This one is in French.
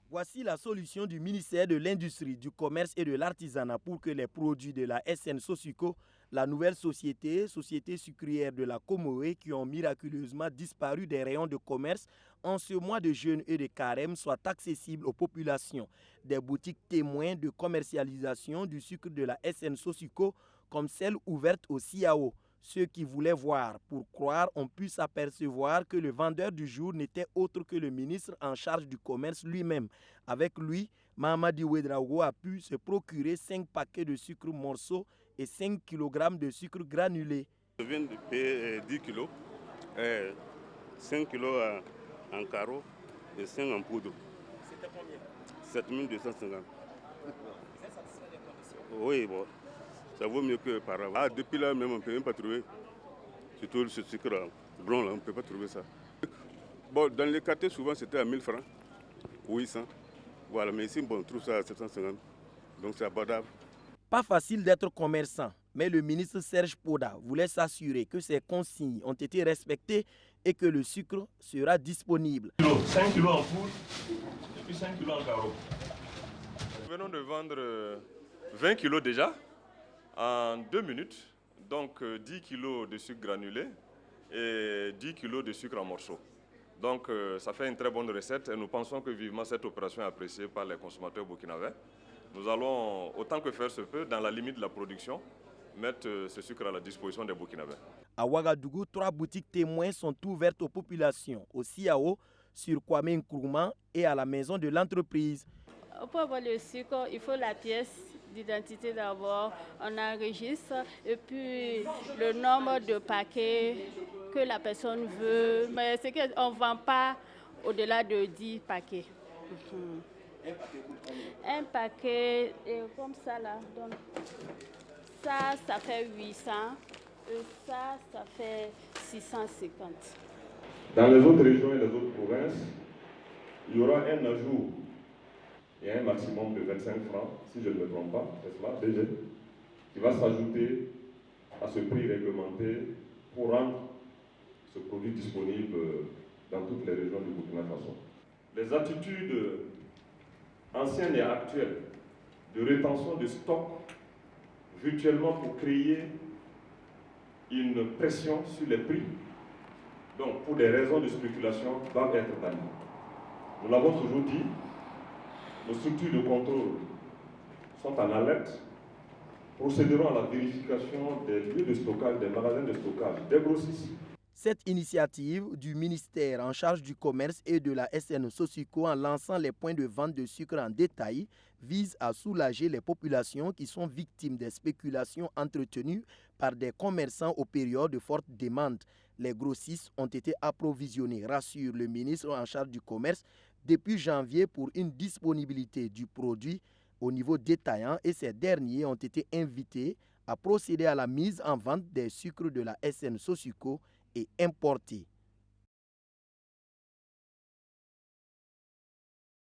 Voici la solution du ministère de l'Industrie, du Commerce et de l'Artisanat pour que les produits de la SN Sosuco, la nouvelle société sucrière de la Comoé qui ont miraculeusement disparu des rayons de commerce en ce mois de jeûne et de carême, soient accessibles aux populations. Des boutiques témoins de commercialisation du sucre de la SN Sosuco comme celle ouverte au CIAO. Ceux qui voulaient voir pour croire ont pu s'apercevoir que le vendeur du jour n'était autre que le ministre en charge du commerce lui-même. Avec lui, Mamadi Ouedraogo a pu se procurer 5 paquets de sucre morceau et 5 kg de sucre granulé. Je viens de payer 10 kilos, 5 kilos en carreau et 5 en poudre. C'était combien? 7250. Vous êtes satisfait des conditions? Oui, bon. Ça vaut mieux que par avant. Depuis là, même on ne peut même pas trouver. Surtout ce sucre blanc, là, on ne peut pas trouver ça. Bon, dans les quartiers, souvent, c'était à 1000 francs ou 800. Voilà, mais ici, bon, on trouve ça à 750. Donc, c'est abordable. Pas facile d'être commerçant, mais le ministre Serge Poda voulait s'assurer que ces consignes ont été respectées et que le sucre sera disponible. 5 kilos en poudre et puis 5 kilos en carreau. Nous venons de vendre 20 kilos déjà en 2 minutes, donc 10 kilos de sucre granulé et 10 kilos de sucre en morceaux. Donc ça fait une très bonne recette et nous pensons que vivement cette opération est appréciée par les consommateurs burkinabés. Nous allons, autant que faire se peut, dans la limite de la production, mettre ce sucre à la disposition des Burkinabés. À Ouagadougou, 3 boutiques témoins sont ouvertes aux populations, au CIAO, sur Kwame Nkrumah et à la maison de l'entreprise. Pour avoir le sucre, il faut la pièce d'identité d'abord, on enregistre et puis le nombre de paquets que la personne veut, mais c'est qu'on ne vend pas au-delà de 10 paquets. Un paquet comme ça là, donc ça fait 800 et ça fait 650. Dans les autres régions et les autres provinces, il y aura un ajout et un maximum de 25 francs, si je ne me trompe pas, n'est-ce pas, DG, qui va s'ajouter à ce prix réglementé pour rendre ce produit disponible dans toutes les régions du Burkina Faso. Les attitudes anciennes et actuelles de rétention de stock virtuellement pour créer une pression sur les prix, donc pour des raisons de spéculation, doivent être bannies. Nous l'avons toujours dit, nos structures de contrôle sont en alerte, procéderont à la vérification des lieux de stockage, des magasins de stockage, des grossistes. Cette initiative du ministère en charge du commerce et de la SN Sosuco en lançant les points de vente de sucre en détail vise à soulager les populations qui sont victimes des spéculations entretenues par des commerçants aux périodes de forte demande. Les grossistes ont été approvisionnés, rassure le ministre en charge du commerce, depuis janvier pour une disponibilité du produit au niveau détaillant et ces derniers ont été invités à procéder à la mise en vente des sucres de la SN Sosuco et importés.